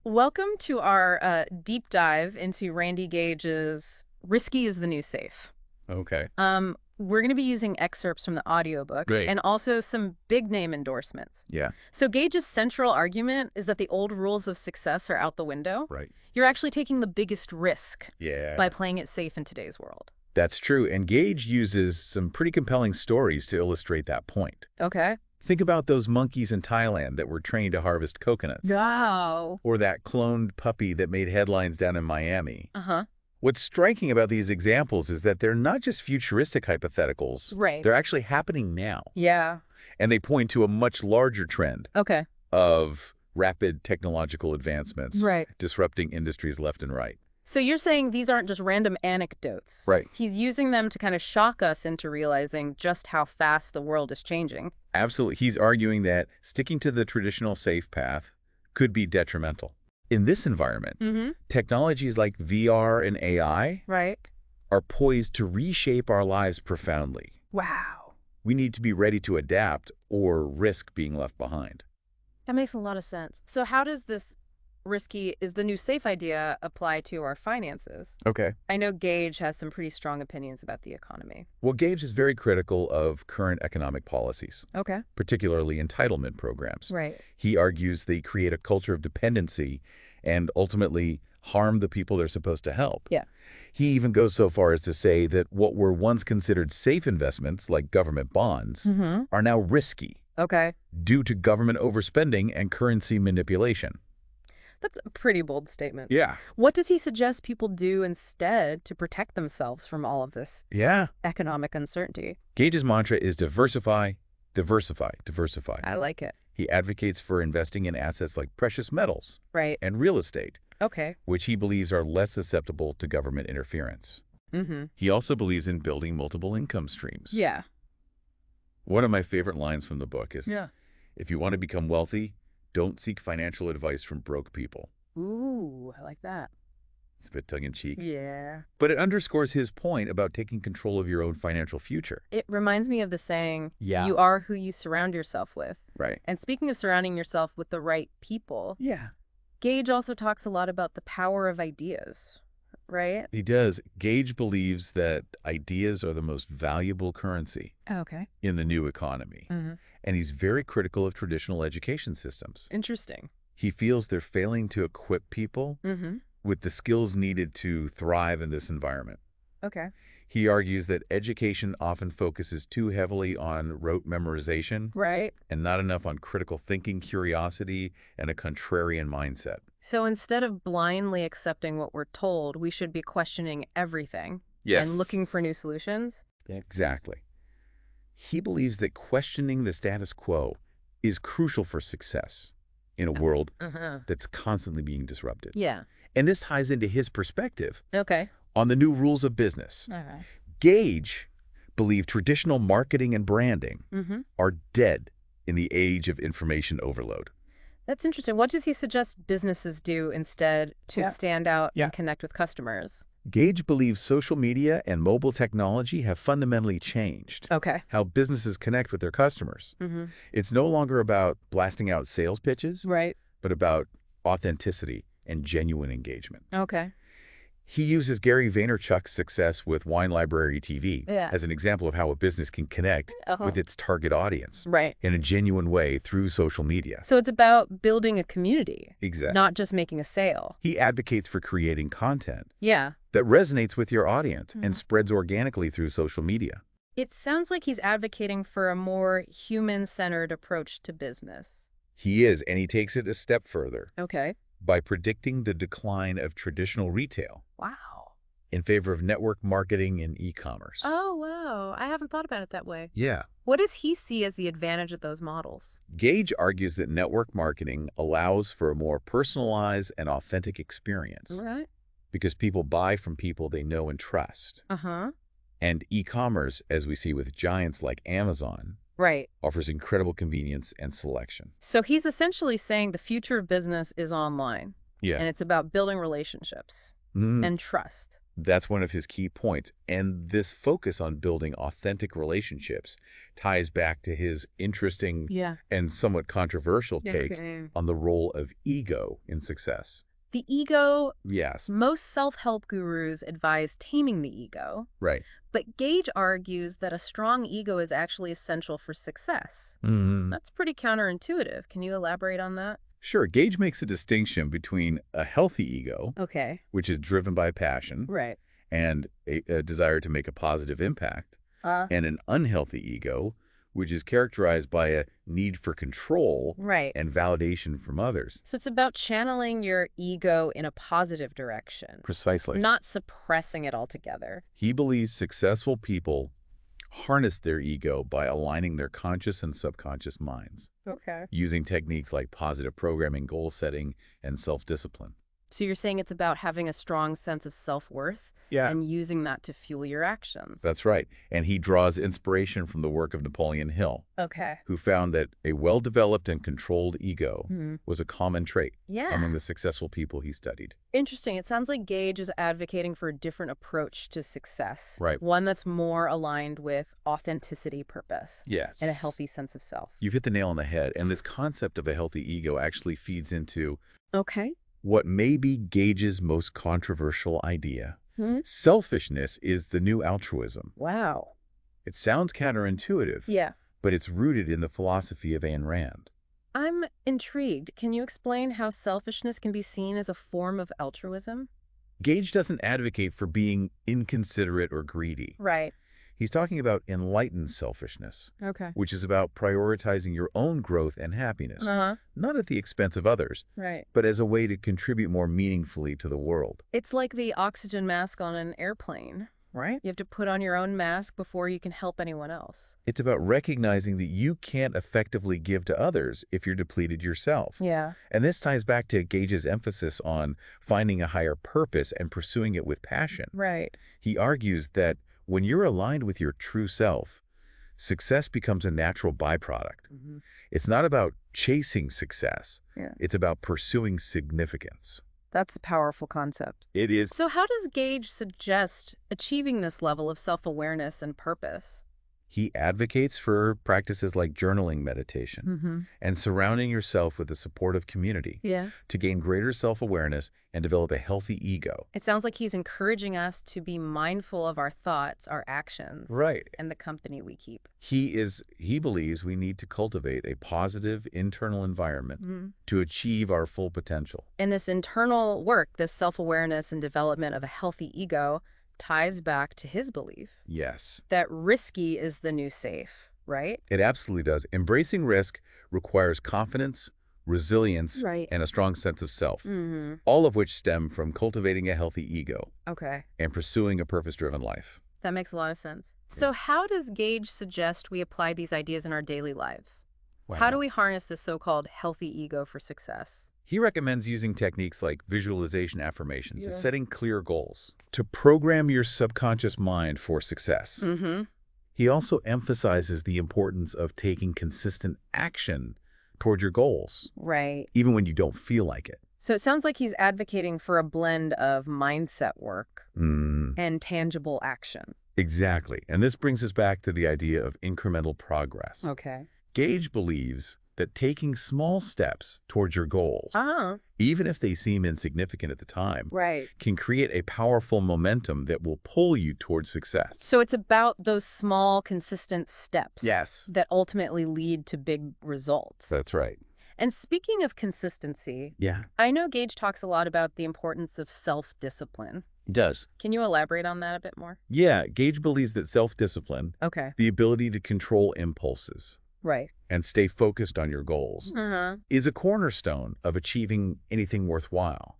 Welcome to our deep dive into Randy Gage's Risky is the New Safe. Okay. We're going to be using excerpts from the audiobook Great. and also some big name endorsements. Yeah. So Gage's central argument is that the old rules of success are out the window. Right. You're actually taking the biggest risk Yeah. by playing it safe in today's world. That's true. And Gage uses some pretty compelling stories to illustrate that point. Okay. Think about those monkeys in Thailand that were trained to harvest coconuts. Wow. Or that cloned puppy that made headlines down in Miami. Uh-huh. What's striking about these examples is that they're not just futuristic hypotheticals. Right. They're actually happening now. Yeah. And they point to a much larger trend Okay. of rapid technological advancements Right. disrupting industries left and right. So you're saying these aren't just random anecdotes. Right. He's using them to kind of shock us into realizing just how fast the world is changing. Absolutely. He's arguing that sticking to the traditional safe path could be detrimental. In this environment, technologies like VR and AI Right. are poised to reshape our lives profoundly. Wow. We need to be ready to adapt or risk being left behind. That makes a lot of sense. So how does this risky is the new safe idea apply to our finances? Okay. I know Gage has some pretty strong opinions about the economy. Well, Gage is very critical of current economic policies, Okay. particularly entitlement programs. Right. He argues they create a culture of dependency and ultimately harm the people they're supposed to help. Yeah. He even goes so far as to say that what were once considered safe investments, like government bonds, are now risky Okay. due to government overspending and currency manipulation. That's a pretty bold statement. Yeah. What does he suggest people do instead to protect themselves from all of this Yeah. economic uncertainty? Gage's mantra is diversify, diversify, diversify. I like it. He advocates for investing in assets like precious metals Right. and real estate, Okay. which he believes are less susceptible to government interference. Mm-hmm. He also believes in building multiple income streams. Yeah. One of my favorite lines from the book is, Yeah. if you want to become wealthy, don't seek financial advice from broke people. Ooh, I like that. It's a bit tongue-in-cheek. Yeah. But it underscores his point about taking control of your own financial future. It reminds me of the saying, Yeah. you are who you surround yourself with. Right. And speaking of surrounding yourself with the right people, Yeah. Gage also talks a lot about the power of ideas, right? He does. Gage believes that ideas are the most valuable currency Okay. in the new economy. And he's very critical of traditional education systems. Interesting. He feels they're failing to equip people Mm-hmm. with the skills needed to thrive in this environment. Okay. He argues that education often focuses too heavily on rote memorization Right. and not enough on critical thinking, curiosity, and a contrarian mindset. So instead of blindly accepting what we're told, we should be questioning everything and looking for new solutions. Exactly. He believes that questioning the status quo is crucial for success in a world that's constantly being disrupted. Yeah. And this ties into his perspective Okay. on the new rules of business. All right. Gage believed traditional marketing and branding are dead in the age of information overload. That's interesting. What does he suggest businesses do instead to stand out and connect with customers? Gage believes social media and mobile technology have fundamentally changed Okay. how businesses connect with their customers. It's no longer about blasting out sales pitches, Right. but about authenticity and genuine engagement. Okay. He uses Gary Vaynerchuk's success with Wine Library TV Yeah. as an example of how a business can connect with its target audience Right. in a genuine way through social media. So it's about building a community, Exactly. not just making a sale. He advocates for creating content Yeah. that resonates with your audience and spreads organically through social media. It sounds like he's advocating for a more human-centered approach to business. He is, and he takes it a step further Okay. by predicting the decline of traditional retail Wow. in favor of network marketing and e-commerce. Oh, wow. I haven't thought about it that way. Yeah. What does he see as the advantage of those models? Gage argues that network marketing allows for a more personalized and authentic experience Right. because people buy from people they know and trust. Uh-huh. And e-commerce, as we see with giants like Amazon, Right. offers incredible convenience and selection. So he's essentially saying the future of business is online. Yeah. And it's about building relationships and trust. That's one of his key points. And this focus on building authentic relationships ties back to his interesting and somewhat controversial take on the role of ego in success. The ego, yes. Most self-help gurus advise taming the ego. Right. But Gage argues that a strong ego is actually essential for success. That's pretty counterintuitive. Can you elaborate on that? Sure. Gage makes a distinction between a healthy ego, which is driven by passion and a desire to make a positive impact, and an unhealthy ego, which is characterized by a need for control and validation from others. So it's about channeling your ego in a positive direction. Precisely. Not suppressing it altogether. He believes successful people harness their ego by aligning their conscious and subconscious minds, using techniques like positive programming, goal setting, and self-discipline. So you're saying it's about having a strong sense of self-worth and using that to fuel your actions. That's right. And he draws inspiration from the work of Napoleon Hill, who found that a well-developed and controlled ego was a common trait among the successful people he studied. Interesting. It sounds like Gage is advocating for a different approach to success. Right. One that's more aligned with authenticity, purpose. Yes. And a healthy sense of self. You've hit the nail on the head. And this concept of a healthy ego actually feeds into what may be Gage's most controversial idea. Selfishness is the new altruism. Wow. It sounds counterintuitive, but it's rooted in the philosophy of Ayn Rand. I'm intrigued. Can you explain how selfishness can be seen as a form of altruism? Gage doesn't advocate for being inconsiderate or greedy. Right. He's talking about enlightened selfishness, which is about prioritizing your own growth and happiness, not at the expense of others, but as a way to contribute more meaningfully to the world. It's like the oxygen mask on an airplane, right? You have to put on your own mask before you can help anyone else. It's about recognizing that you can't effectively give to others if you're depleted yourself. And this ties back to Gage's emphasis on finding a higher purpose and pursuing it with passion. He argues that when you're aligned with your true self, success becomes a natural byproduct. It's not about chasing success. It's about pursuing significance. That's a powerful concept. It is. So how does Gage suggest achieving this level of self-awareness and purpose? He advocates for practices like journaling meditation and surrounding yourself with a supportive community to gain greater self-awareness and develop a healthy ego. It sounds like he's encouraging us to be mindful of our thoughts, our actions, and the company we keep. He believes we need to cultivate a positive internal environment to achieve our full potential. And this internal work, this self-awareness and development of a healthy ego, ties back to his belief that risky is the new safe, right? It absolutely does. Embracing risk requires confidence, resilience, and a strong sense of self, all of which stem from cultivating a healthy ego and pursuing a purpose-driven life. That makes a lot of sense. So how does Gage suggest we apply these ideas in our daily lives? How do we harness this so-called healthy ego for success? He recommends using techniques like visualization affirmations and setting clear goals to program your subconscious mind for success. He also emphasizes the importance of taking consistent action toward your goals, even when you don't feel like it. So it sounds like he's advocating for a blend of mindset work and tangible action. Exactly. And this brings us back to the idea of incremental progress. Gage believes that taking small steps towards your goals, even if they seem insignificant at the time, can create a powerful momentum that will pull you towards success. So it's about those small, consistent steps that ultimately lead to big results. That's right. And speaking of consistency, I know Gage talks a lot about the importance of self-discipline. He does. Can you elaborate on that a bit more? Yeah, Gage believes that self-discipline, the ability to control impulses, and stay focused on your goals, is a cornerstone of achieving anything worthwhile.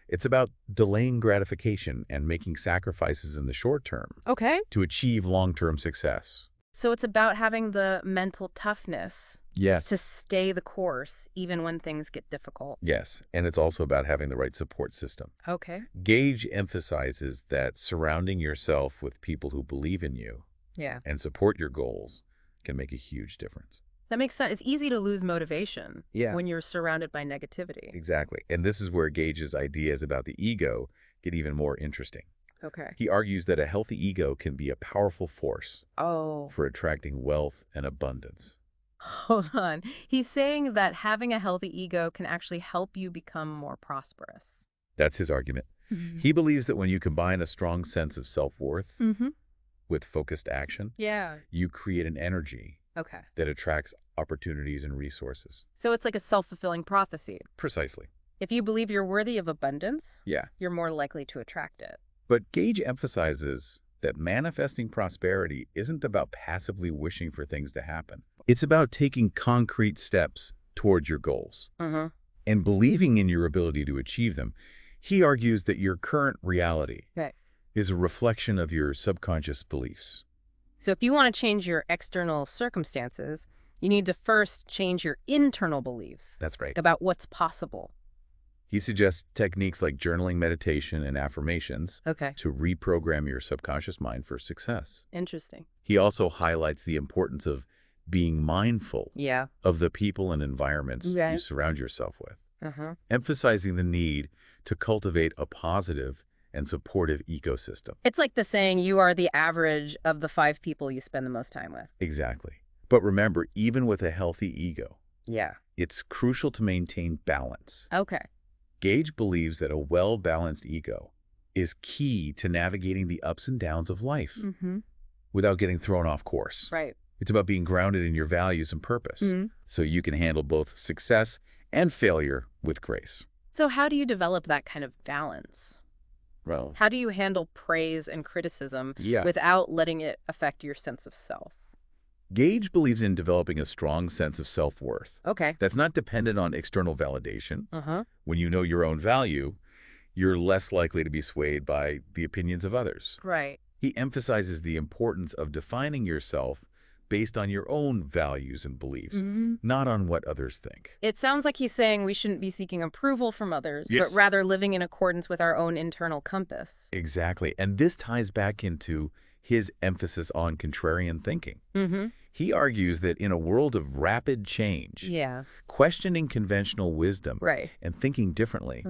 It's about delaying gratification and making sacrifices in the short term to achieve long-term success. So it's about having the mental toughness to stay the course even when things get difficult. Yes, and it's also about having the right support system. Gage emphasizes that surrounding yourself with people who believe in you and support your goals can make a huge difference. That makes sense. It's easy to lose motivation when you're surrounded by negativity. Exactly. And this is where Gage's ideas about the ego get even more interesting. Okay. He argues that a healthy ego can be a powerful force Oh. for attracting wealth and abundance. Hold on. He's saying that having a healthy ego can actually help you become more prosperous. That's his argument. He believes that when you combine a strong sense of self-worth with focused action, you create an energy that attracts opportunities and resources. So it's like a self-fulfilling prophecy. Precisely. If you believe you're worthy of abundance, Yeah. you're more likely to attract it. But Gage emphasizes that manifesting prosperity isn't about passively wishing for things to happen. It's about taking concrete steps toward your goals and believing in your ability to achieve them. He argues that your current reality is a reflection of your subconscious beliefs. So if you want to change your external circumstances, you need to first change your internal beliefs. That's right. About what's possible. He suggests techniques like journaling, meditation, and affirmations to reprogram your subconscious mind for success. Interesting. He also highlights the importance of being mindful of the people and environments you surround yourself with, emphasizing the need to cultivate a positive and supportive ecosystem. It's like the saying, you are the average of the 5 people you spend the most time with. Exactly. But remember, even with a healthy ego, it's crucial to maintain balance. Okay. Gage believes that a well-balanced ego is key to navigating the ups and downs of life without getting thrown off course. Right. It's about being grounded in your values and purpose so you can handle both success and failure with grace. So how do you develop that kind of balance? Well, how do you handle praise and criticism without letting it affect your sense of self? Gage believes in developing a strong sense of self-worth. Okay. That's not dependent on external validation. When you know your own value, you're less likely to be swayed by the opinions of others. Right. He emphasizes the importance of defining yourself based on your own values and beliefs, not on what others think. It sounds like he's saying we shouldn't be seeking approval from others, but rather living in accordance with our own internal compass. Exactly. And this ties back into his emphasis on contrarian thinking. He argues that in a world of rapid change, questioning conventional wisdom and thinking differently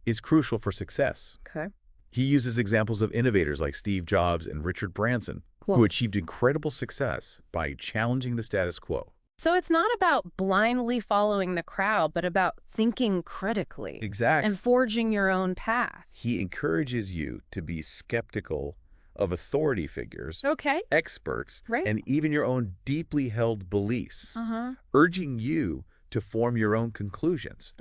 is crucial for success. Okay. He uses examples of innovators like Steve Jobs and Richard Branson, who achieved incredible success by challenging the status quo. So it's not about blindly following the crowd, but about thinking critically. Exactly. And forging your own path. He encourages you to be skeptical of authority figures, experts, and even your own deeply held beliefs, urging you to form your own conclusions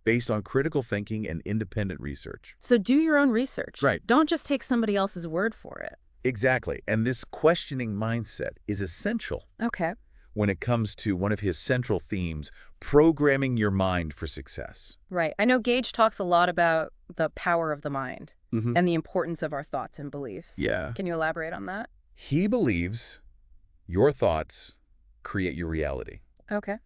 based on critical thinking and independent research. So do your own research. Right. Don't just take somebody else's word for it. Exactly. And this questioning mindset is essential when it comes to one of his central themes, programming your mind for success. Right. I know Gage talks a lot about the power of the mind and the importance of our thoughts and beliefs. Yeah. Can you elaborate on that? He believes your thoughts create your reality. Okay.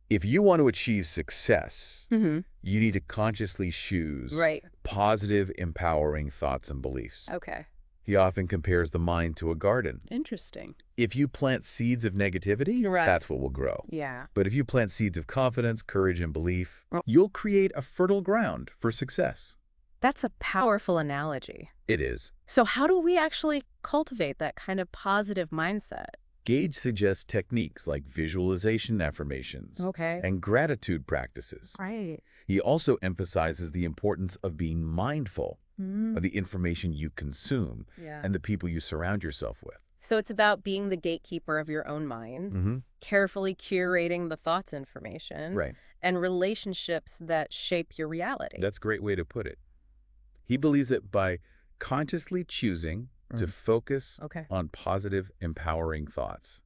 If you want to achieve success, you need to consciously choose positive, empowering thoughts and beliefs. Okay. He often compares the mind to a garden. Interesting. If you plant seeds of negativity, that's what will grow. Yeah. But if you plant seeds of confidence, courage, and belief, you'll create a fertile ground for success. That's a powerful analogy. It is. So how do we actually cultivate that kind of positive mindset? Gage suggests techniques like visualization affirmations and gratitude practices. Right. He also emphasizes the importance of being mindful of the information you consume and the people you surround yourself with. So it's about being the gatekeeper of your own mind, carefully curating the thoughts information, and relationships that shape your reality. That's a great way to put it. He believes that by consciously choosing to focus on positive, empowering thoughts,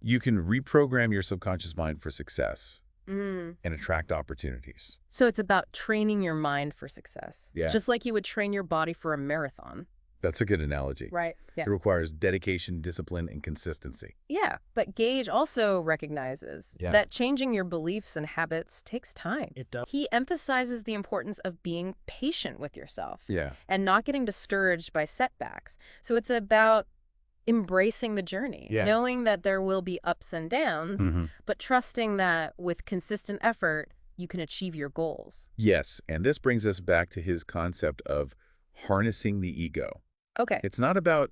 you can reprogram your subconscious mind for success and attract opportunities. So it's about training your mind for success, just like you would train your body for a marathon. That's a good analogy. Right. Yeah. It requires dedication, discipline, and consistency. Yeah, but Gage also recognizes that changing your beliefs and habits takes time. It does. He emphasizes the importance of being patient with yourself and not getting discouraged by setbacks. So it's about embracing the journey, knowing that there will be ups and downs, but trusting that with consistent effort, you can achieve your goals. Yes, and this brings us back to his concept of harnessing the ego. Okay. It's not about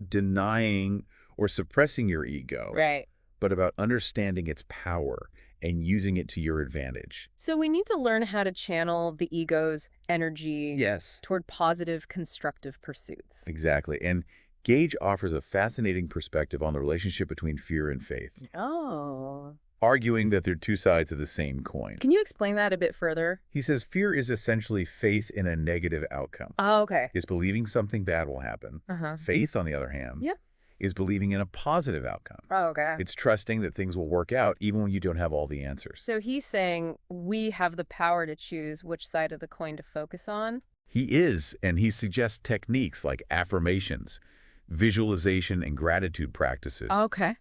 denying or suppressing your ego, Right. but about understanding its power and using it to your advantage. So we need to learn how to channel the ego's energy toward positive, constructive pursuits. Exactly. And Gage offers a fascinating perspective on the relationship between fear and faith. Oh. Arguing that they're two sides of the same coin. Can you explain that a bit further? He says fear is essentially faith in a negative outcome. Oh, okay. It's believing something bad will happen. Faith, on the other hand, is believing in a positive outcome. Oh, okay. It's trusting that things will work out even when you don't have all the answers. So he's saying we have the power to choose which side of the coin to focus on? He is, and he suggests techniques like affirmations, visualization, and gratitude practices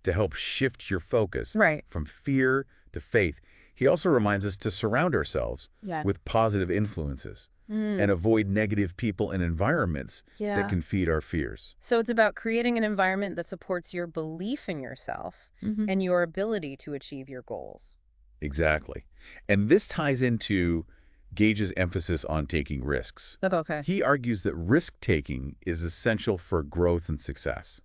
to help shift your focus from fear to faith. He also reminds us to surround ourselves with positive influences and avoid negative people and environments that can feed our fears. So it's about creating an environment that supports your belief in yourself and your ability to achieve your goals. Exactly. And this ties into Gage's emphasis on taking risks. Okay. He argues that risk-taking is essential for growth and success.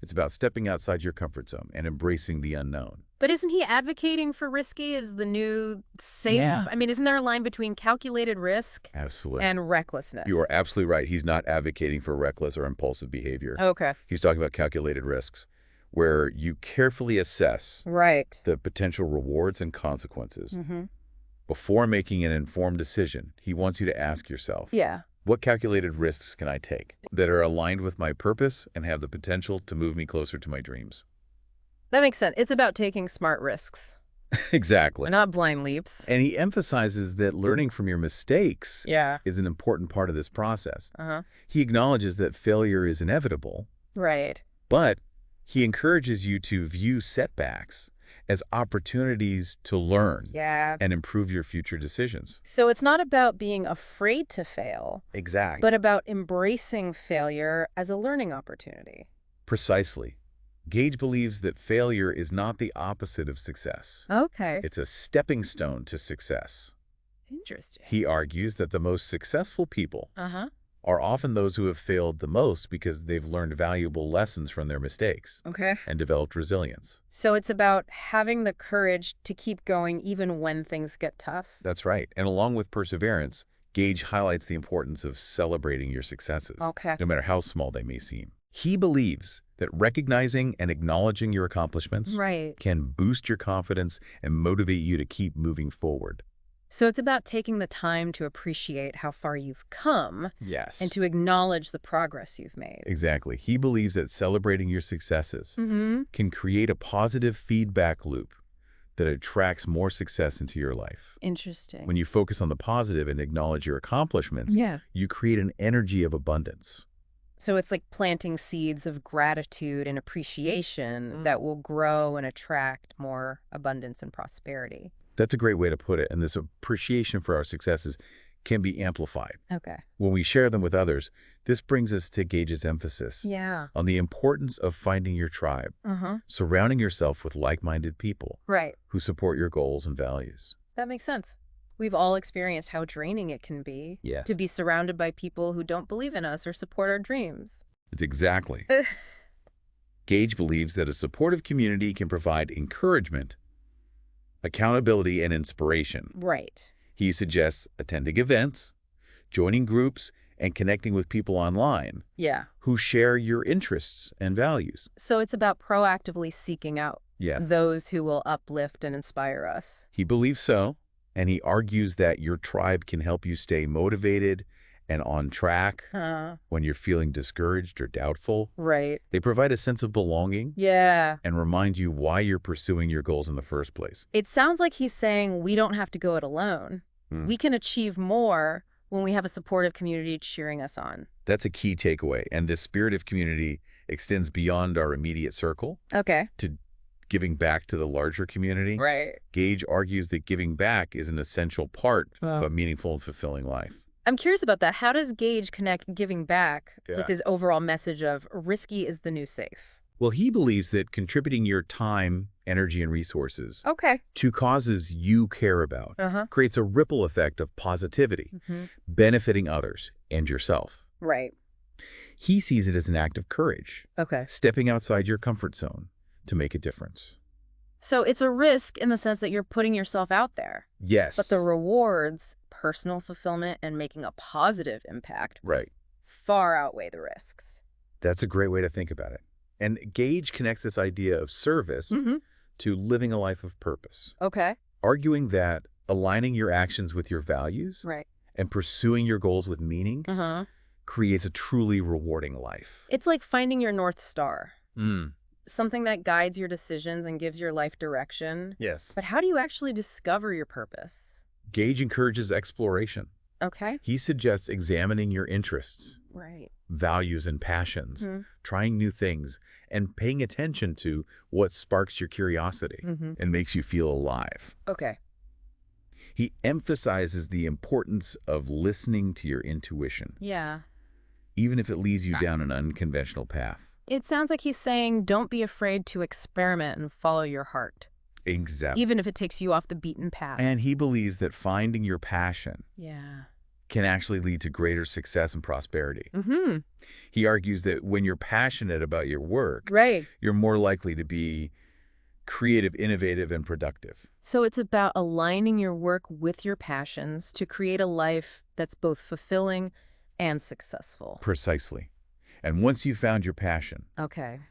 It's about stepping outside your comfort zone and embracing the unknown. But isn't he advocating for risky as the new safe? Yeah. I mean, isn't there a line between calculated risk and recklessness? You are absolutely right. He's not advocating for reckless or impulsive behavior. Okay. He's talking about calculated risks, where you carefully assess the potential rewards and consequences. Before making an informed decision, he wants you to ask yourself, what calculated risks can I take that are aligned with my purpose and have the potential to move me closer to my dreams? That makes sense. It's about taking smart risks. Exactly. Not blind leaps. And he emphasizes that learning from your mistakes is an important part of this process. He acknowledges that failure is inevitable. Right. But he encourages you to view setbacks as opportunities to learn and improve your future decisions. So it's not about being afraid to fail. Exactly. But about embracing failure as a learning opportunity. Precisely. Gage believes that failure is not the opposite of success. Okay. It's a stepping stone to success. Interesting. He argues that the most successful people are often those who have failed the most because they've learned valuable lessons from their mistakes and developed resilience. So it's about having the courage to keep going even when things get tough? That's right. And along with perseverance, Gage highlights the importance of celebrating your successes, no matter how small they may seem. He believes that recognizing and acknowledging your accomplishments can boost your confidence and motivate you to keep moving forward. So it's about taking the time to appreciate how far you've come and to acknowledge the progress you've made. Exactly. He believes that celebrating your successes can create a positive feedback loop that attracts more success into your life. Interesting. When you focus on the positive and acknowledge your accomplishments, you create an energy of abundance. So it's like planting seeds of gratitude and appreciation that will grow and attract more abundance and prosperity. That's a great way to put it. And this appreciation for our successes can be amplified. When we share them with others, this brings us to Gage's emphasis on the importance of finding your tribe, surrounding yourself with like-minded people who support your goals and values. That makes sense. We've all experienced how draining it can be to be surrounded by people who don't believe in us or support our dreams. It's exactly. Gage believes that a supportive community can provide encouragement, accountability, and inspiration. He suggests attending events, joining groups, and connecting with people online who share your interests and values. So it's about proactively seeking out those who will uplift and inspire us. He believes so. And he argues that your tribe can help you stay motivated and on track when you're feeling discouraged or doubtful. They provide a sense of belonging and remind you why you're pursuing your goals in the first place. It sounds like he's saying we don't have to go it alone. We can achieve more when we have a supportive community cheering us on. That's a key takeaway. And this spirit of community extends beyond our immediate circle to giving back to the larger community. Gage argues that giving back is an essential part of a meaningful and fulfilling life. I'm curious about that. How does Gage connect giving back with his overall message of risky is the new safe? Well, he believes that contributing your time, energy, and resources to causes you care about creates a ripple effect of positivity, benefiting others and yourself. Right. He sees it as an act of courage. Okay. Stepping outside your comfort zone to make a difference. So it's a risk in the sense that you're putting yourself out there. Yes. But the rewards, personal fulfillment, and making a positive impact far outweigh the risks. That's a great way to think about it. And Gage connects this idea of service to living a life of purpose. Okay. Arguing that aligning your actions with your values and pursuing your goals with meaning creates a truly rewarding life. It's like finding your North Star. Something that guides your decisions and gives your life direction. Yes. But how do you actually discover your purpose? Gage encourages exploration. Okay. He suggests examining your interests, values, and passions, trying new things, and paying attention to what sparks your curiosity and makes you feel alive. Okay. He emphasizes the importance of listening to your intuition. Yeah. Even if it leads you down an unconventional path. It sounds like he's saying don't be afraid to experiment and follow your heart. Exactly. Even if it takes you off the beaten path. And he believes that finding your passion can actually lead to greater success and prosperity. He argues that when you're passionate about your work, you're more likely to be creative, innovative, and productive. So it's about aligning your work with your passions to create a life that's both fulfilling and successful. Precisely. And once you've found your passion,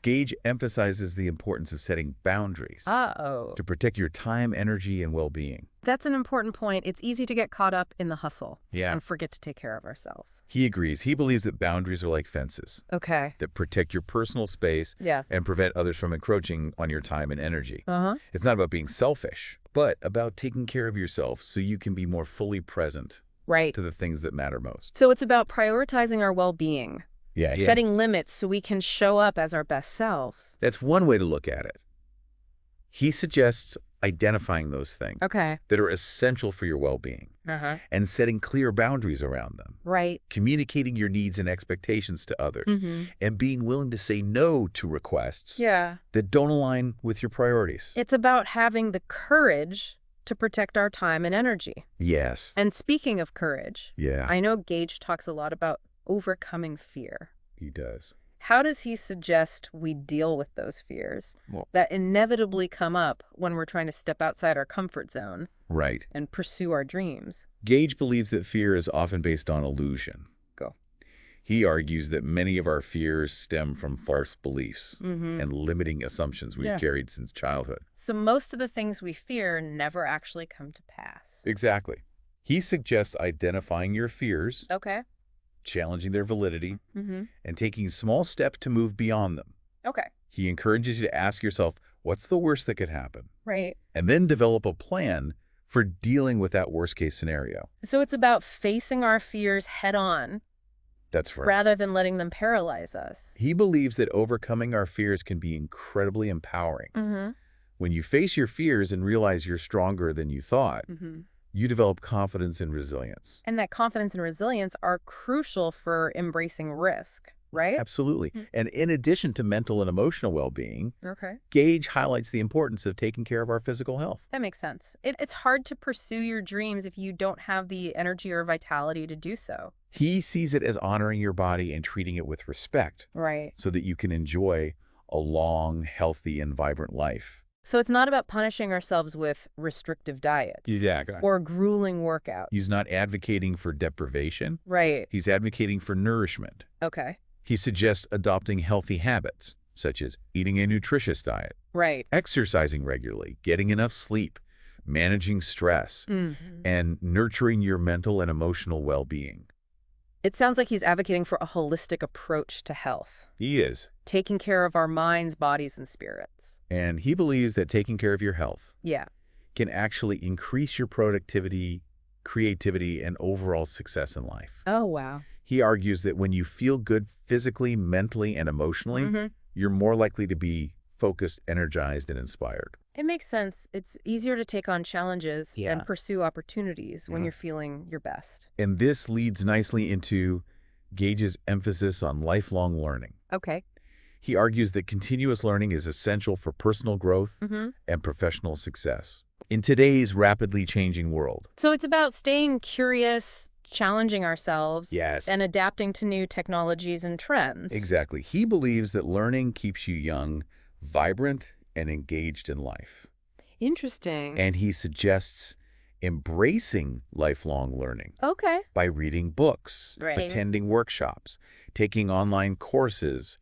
Gage emphasizes the importance of setting boundaries to protect your time, energy, and well-being. That's an important point. It's easy to get caught up in the hustle and forget to take care of ourselves. He agrees. He believes that boundaries are like fences that protect your personal space and prevent others from encroaching on your time and energy. It's not about being selfish, but about taking care of yourself so you can be more fully present to the things that matter most. So it's about prioritizing our well-being. Setting limits so we can show up as our best selves. That's one way to look at it. He suggests identifying those things that are essential for your well-being and setting clear boundaries around them. Communicating your needs and expectations to others and being willing to say no to requests that don't align with your priorities. It's about having the courage to protect our time and energy. Yes. And speaking of courage, I know Gage talks a lot about overcoming fear. He does. How does he suggest we deal with those fears that inevitably come up when we're trying to step outside our comfort zone and pursue our dreams? Gage believes that fear is often based on illusion. He argues that many of our fears stem from false beliefs and limiting assumptions we've carried since childhood. So most of the things we fear never actually come to pass. Exactly. He suggests identifying your fears, challenging their validity, and taking small steps to move beyond them. He encourages you to ask yourself, what's the worst that could happen? And then develop a plan for dealing with that worst-case scenario. So it's about facing our fears head-on. That's right. Rather than letting them paralyze us. He believes that overcoming our fears can be incredibly empowering. When you face your fears and realize you're stronger than you thought, you develop confidence and resilience. And that confidence and resilience are crucial for embracing risk, right? Absolutely. And in addition to mental and emotional well-being, Gage highlights the importance of taking care of our physical health. That makes sense. It's hard to pursue your dreams if you don't have the energy or vitality to do so. He sees it as honoring your body and treating it with respect. So that you can enjoy a long, healthy, and vibrant life. So it's not about punishing ourselves with restrictive diets or grueling workouts. He's not advocating for deprivation. He's advocating for nourishment. He suggests adopting healthy habits, such as eating a nutritious diet, exercising regularly, getting enough sleep, managing stress, and nurturing your mental and emotional well-being. It sounds like he's advocating for a holistic approach to health. He is. Taking care of our minds, bodies, and spirits. And he believes that taking care of your health can actually increase your productivity, creativity, and overall success in life. Oh, wow. He argues that when you feel good physically, mentally, and emotionally, you're more likely to be focused, energized, and inspired. It makes sense. It's easier to take on challenges and pursue opportunities when you're feeling your best. And this leads nicely into Gage's emphasis on lifelong learning. He argues that continuous learning is essential for personal growth and professional success in today's rapidly changing world. So it's about staying curious, challenging ourselves and adapting to new technologies and trends. Exactly. He believes that learning keeps you young, vibrant, and engaged in life. Interesting. And he suggests embracing lifelong learning by reading books, attending workshops, taking online courses,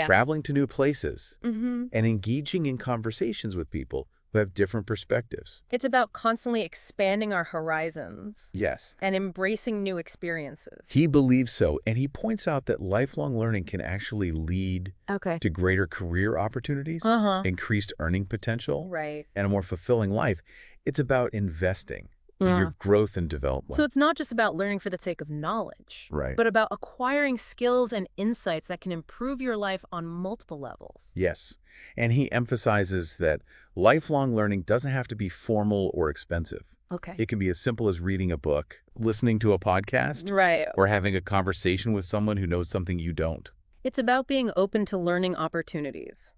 traveling to new places, and engaging in conversations with people who have different perspectives. It's about constantly expanding our horizons. Yes. And embracing new experiences. He believes so, and he points out that lifelong learning can actually lead to greater career opportunities, increased earning potential, and a more fulfilling life. It's about investing in your growth and development. So it's not just about learning for the sake of knowledge, but about acquiring skills and insights that can improve your life on multiple levels. Yes, and he emphasizes that lifelong learning doesn't have to be formal or expensive. It can be as simple as reading a book, listening to a podcast, or having a conversation with someone who knows something you don't. It's about being open to learning opportunities.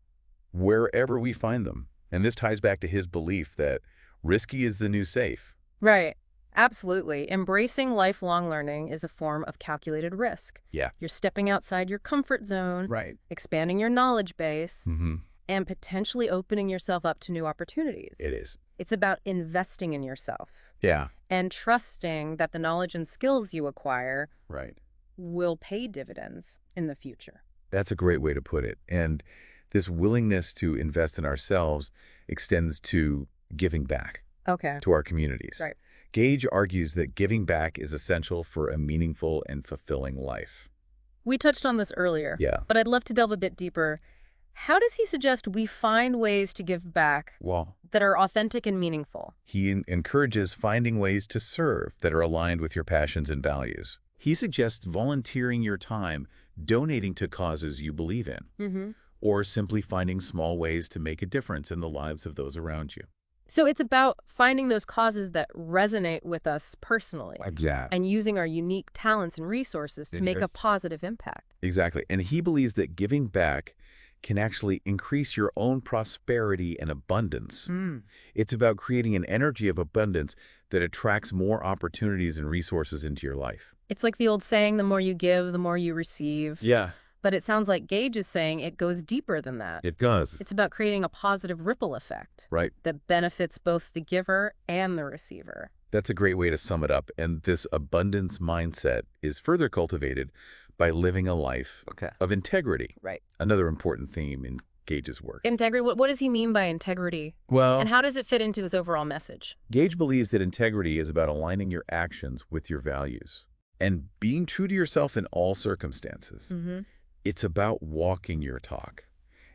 Wherever we find them. And this ties back to his belief that risky is the new safe. Right. Absolutely. Embracing lifelong learning is a form of calculated risk. Yeah. You're stepping outside your comfort zone, expanding your knowledge base, and potentially opening yourself up to new opportunities. It is. It's about investing in yourself. Yeah. And trusting that the knowledge and skills you acquire will pay dividends in the future. That's a great way to put it. And this willingness to invest in ourselves extends to giving back to our communities. Gage argues that giving back is essential for a meaningful and fulfilling life. We touched on this earlier, but I'd love to delve a bit deeper. How does he suggest we find ways to give back that are authentic and meaningful? He encourages finding ways to serve that are aligned with your passions and values. He suggests volunteering your time, donating to causes you believe in, or simply finding small ways to make a difference in the lives of those around you. So it's about finding those causes that resonate with us personally. Exactly. And using our unique talents and resources to make a positive impact. Exactly. And he believes that giving back can actually increase your own prosperity and abundance. It's about creating an energy of abundance that attracts more opportunities and resources into your life. It's like the old saying, the more you give, the more you receive. Yeah. But it sounds like Gage is saying it goes deeper than that. It does. It's about creating a positive ripple effect. That benefits both the giver and the receiver. That's a great way to sum it up. And this abundance mindset is further cultivated by living a life of integrity. Another important theme in Gage's work. Integrity, what does he mean by integrity? Well, and how does it fit into his overall message? Gage believes that integrity is about aligning your actions with your values and being true to yourself in all circumstances. It's about walking your talk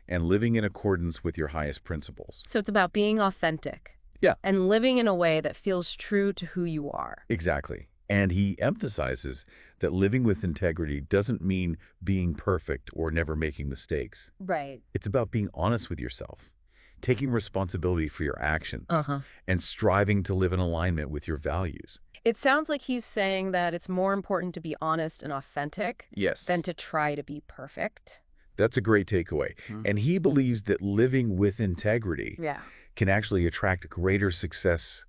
and living in accordance with your highest principles. So it's about being authentic. And living in a way that feels true to who you are. Exactly. And he emphasizes that living with integrity doesn't mean being perfect or never making mistakes. It's about being honest with yourself, taking responsibility for your actions, and striving to live in alignment with your values. It sounds like he's saying that it's more important to be honest and authentic than to try to be perfect. That's a great takeaway. And he believes that living with integrity can actually attract greater success,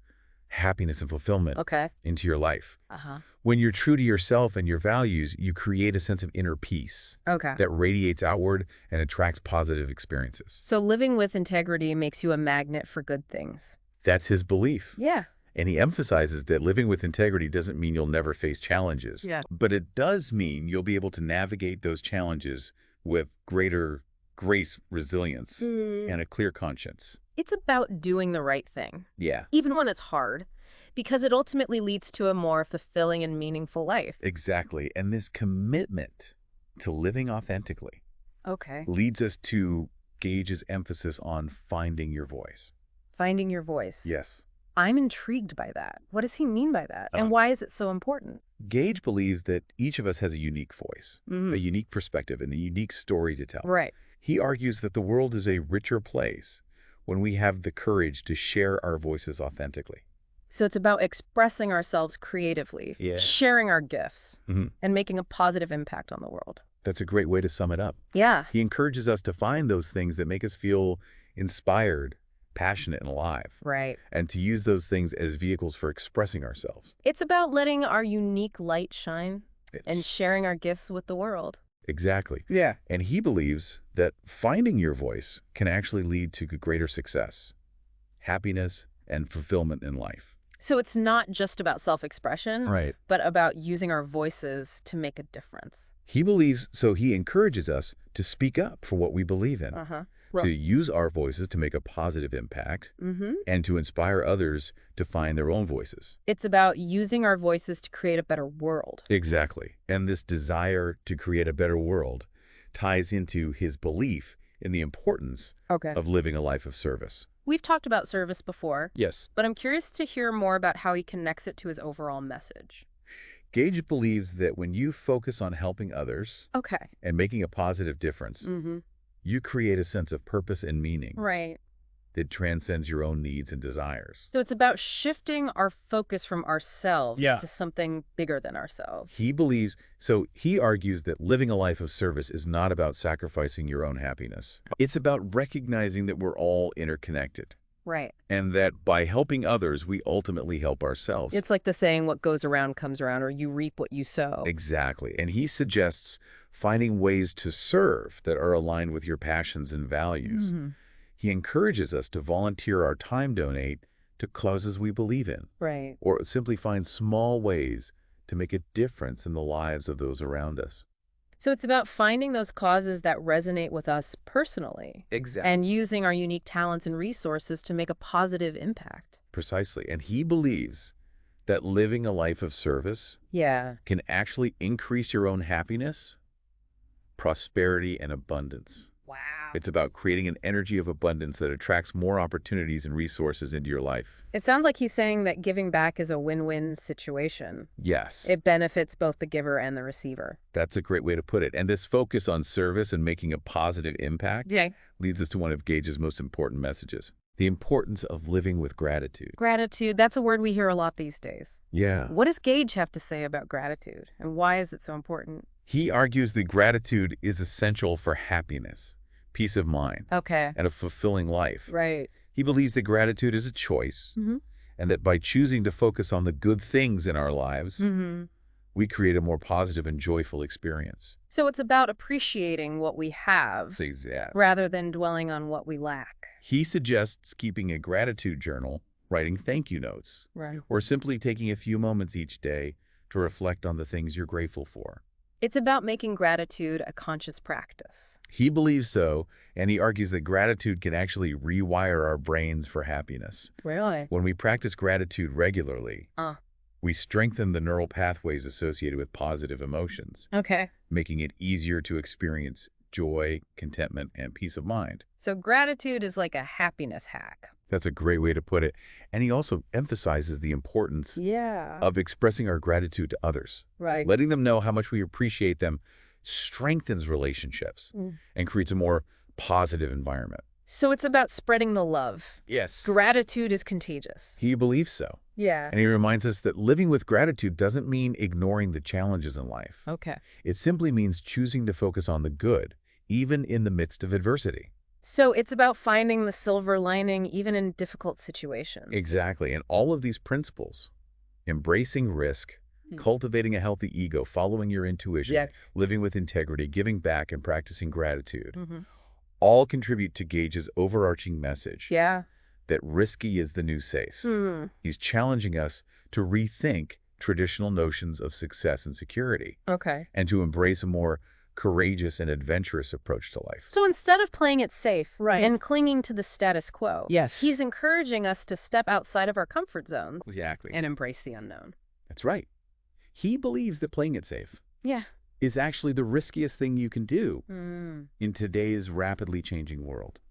happiness, and fulfillment into your life. When you're true to yourself and your values, you create a sense of inner peace that radiates outward and attracts positive experiences. So living with integrity makes you a magnet for good things. That's his belief. And he emphasizes that living with integrity doesn't mean you'll never face challenges, but it does mean you'll be able to navigate those challenges with greater grace, resilience, and a clear conscience. It's about doing the right thing. Even when it's hard, because it ultimately leads to a more fulfilling and meaningful life. Exactly. And this commitment to living authentically leads us to Gage's emphasis on finding your voice. Finding your voice. Yes. I'm intrigued by that. What does he mean by that? And why is it so important? Gage believes that each of us has a unique voice, a unique perspective, and a unique story to tell. He argues that the world is a richer place when we have the courage to share our voices authentically. So it's about expressing ourselves creatively, sharing our gifts, and making a positive impact on the world. That's a great way to sum it up. He encourages us to find those things that make us feel inspired, passionate and alive. Right. And to use those things as vehicles for expressing ourselves. It's about letting our unique light shine and sharing our gifts with the world. Exactly. Yeah. And he believes that finding your voice can actually lead to greater success, happiness, and fulfillment in life. So it's not just about self-expression, Right. but about using our voices to make a difference. He believes, so he encourages us to speak up for what we believe in, to use our voices to make a positive impact, and to inspire others to find their own voices. It's about using our voices to create a better world. Exactly. And this desire to create a better world ties into his belief in the importance of living a life of service. We've talked about service before. Yes. But I'm curious to hear more about how he connects it to his overall message. Gage believes that when you focus on helping others and making a positive difference, you create a sense of purpose and meaning that transcends your own needs and desires. So it's about shifting our focus from ourselves to something bigger than ourselves. He believes, so he argues that living a life of service is not about sacrificing your own happiness. It's about recognizing that we're all interconnected. Right. And that by helping others, we ultimately help ourselves. It's like the saying, what goes around comes around, or you reap what you sow. Exactly. And he suggests finding ways to serve that are aligned with your passions and values. He encourages us to volunteer our time donate to causes we believe in. Right. Or simply find small ways to make a difference in the lives of those around us. So it's about finding those causes that resonate with us personally. Exactly. And using our unique talents and resources to make a positive impact. Precisely. And he believes that living a life of service can actually increase your own happiness, prosperity, and abundance. Wow. It's about creating an energy of abundance that attracts more opportunities and resources into your life. It sounds like he's saying that giving back is a win-win situation. Yes. It benefits both the giver and the receiver. That's a great way to put it. And this focus on service and making a positive impact leads us to one of Gage's most important messages, the importance of living with gratitude. Gratitude, that's a word we hear a lot these days. Yeah. What does Gage have to say about gratitude, and why is it so important? He argues that gratitude is essential for happiness, peace of mind, and a fulfilling life. Right. He believes that gratitude is a choice, and that by choosing to focus on the good things in our lives, we create a more positive and joyful experience. So it's about appreciating what we have rather than dwelling on what we lack. He suggests keeping a gratitude journal, writing thank you notes, or simply taking a few moments each day to reflect on the things you're grateful for. It's about making gratitude a conscious practice. He believes so, and he argues that gratitude can actually rewire our brains for happiness. Really? When we practice gratitude regularly, we strengthen the neural pathways associated with positive emotions, making it easier to experience joy, contentment, and peace of mind. So gratitude is like a happiness hack. That's a great way to put it. And he also emphasizes the importance of expressing our gratitude to others. Right. Letting them know how much we appreciate them strengthens relationships and creates a more positive environment. So it's about spreading the love. Yes. Gratitude is contagious. He believes so. Yeah. And he reminds us that living with gratitude doesn't mean ignoring the challenges in life. It simply means choosing to focus on the good, even in the midst of adversity. So it's about finding the silver lining even in difficult situations. Exactly. And all of these principles, embracing risk, cultivating a healthy ego, following your intuition, living with integrity, giving back, and practicing gratitude, all contribute to Gage's overarching message that risky is the new safe. He's challenging us to rethink traditional notions of success and security and to embrace a more courageous and adventurous approach to life. So instead of playing it safe and clinging to the status quo, he's encouraging us to step outside of our comfort zone and embrace the unknown. That's right. He believes that playing it safe is actually the riskiest thing you can do in today's rapidly changing world.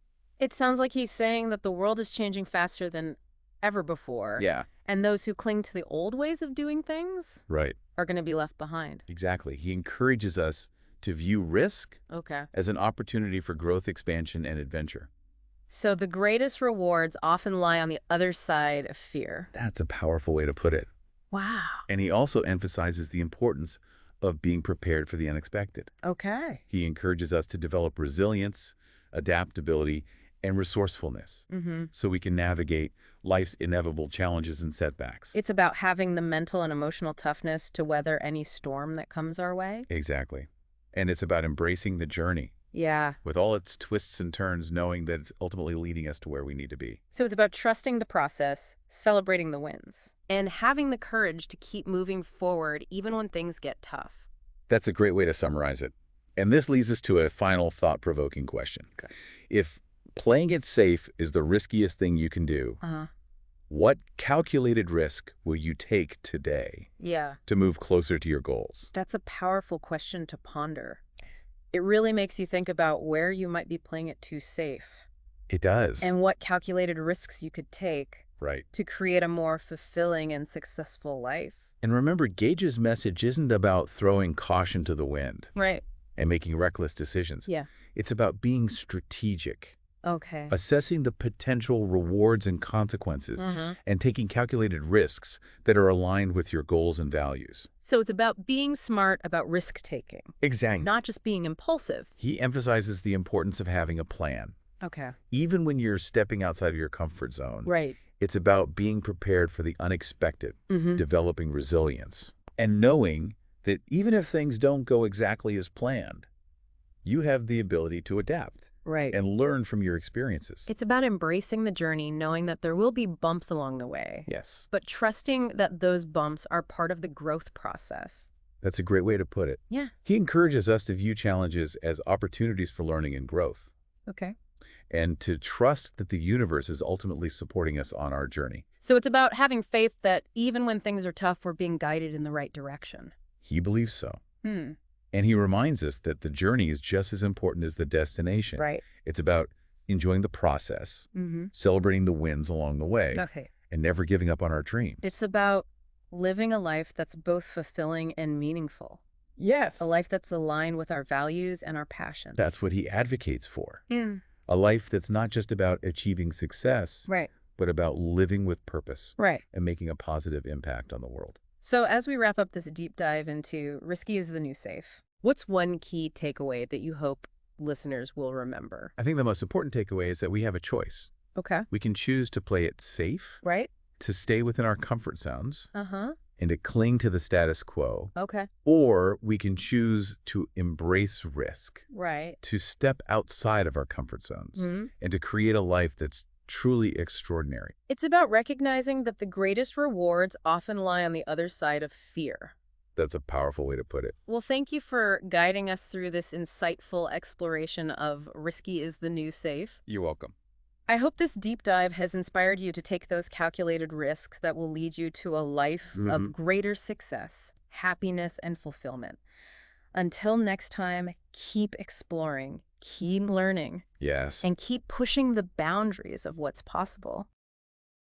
It sounds like he's saying that the world is changing faster than ever before. And those who cling to the old ways of doing things are going to be left behind. Exactly. He encourages us to view risk as an opportunity for growth, expansion, and adventure. So the greatest rewards often lie on the other side of fear. That's a powerful way to put it. Wow. And he also emphasizes the importance of being prepared for the unexpected. He encourages us to develop resilience, adaptability, and resourcefulness so we can navigate life's inevitable challenges and setbacks. It's about having the mental and emotional toughness to weather any storm that comes our way. Exactly. And it's about embracing the journey. Yeah. With all its twists and turns, knowing that it's ultimately leading us to where we need to be. So it's about trusting the process, celebrating the wins, and having the courage to keep moving forward even when things get tough. That's a great way to summarize it. And this leads us to a final thought-provoking question. Okay. If playing it safe is the riskiest thing you can do, what calculated risk will you take today to move closer to your goals? That's a powerful question to ponder. It really makes you think about where you might be playing it too safe. It does. And what calculated risks you could take to create a more fulfilling and successful life. And remember, Gage's message isn't about throwing caution to the wind and making reckless decisions. Yeah. It's about being strategic. Okay. Assessing the potential rewards and consequences and taking calculated risks that are aligned with your goals and values. So it's about being smart about risk-taking. Exactly. Not just being impulsive. He emphasizes the importance of having a plan. Okay. Even when you're stepping outside of your comfort zone. Right. It's about being prepared for the unexpected, developing resilience, and knowing that even if things don't go exactly as planned, you have the ability to adapt. Right. And learn from your experiences. It's about embracing the journey, knowing that there will be bumps along the way. Yes. But trusting that those bumps are part of the growth process. That's a great way to put it. Yeah. He encourages us to view challenges as opportunities for learning and growth. Okay. And to trust that the universe is ultimately supporting us on our journey. So it's about having faith that even when things are tough, we're being guided in the right direction. He believes so. And he reminds us that the journey is just as important as the destination. Right. It's about enjoying the process, celebrating the wins along the way, and never giving up on our dreams. It's about living a life that's both fulfilling and meaningful. Yes. A life that's aligned with our values and our passions. That's what he advocates for. A life that's not just about achieving success, but about living with purpose and making a positive impact on the world. So as we wrap up this deep dive into Risky is the New Safe, what's one key takeaway that you hope listeners will remember? I think the most important takeaway is that we have a choice. Okay. We can choose to play it safe, to stay within our comfort zones, and to cling to the status quo. Okay. Or we can choose to embrace risk, to step outside of our comfort zones, and to create a life that's truly extraordinary. It's about recognizing that the greatest rewards often lie on the other side of fear. That's a powerful way to put it. Well, thank you for guiding us through this insightful exploration of Risky is the New Safe. You're welcome. I hope this deep dive has inspired you to take those calculated risks that will lead you to a life of greater success, happiness, and fulfillment. Until next time, keep exploring, keep learning. Yes. And keep pushing the boundaries of what's possible.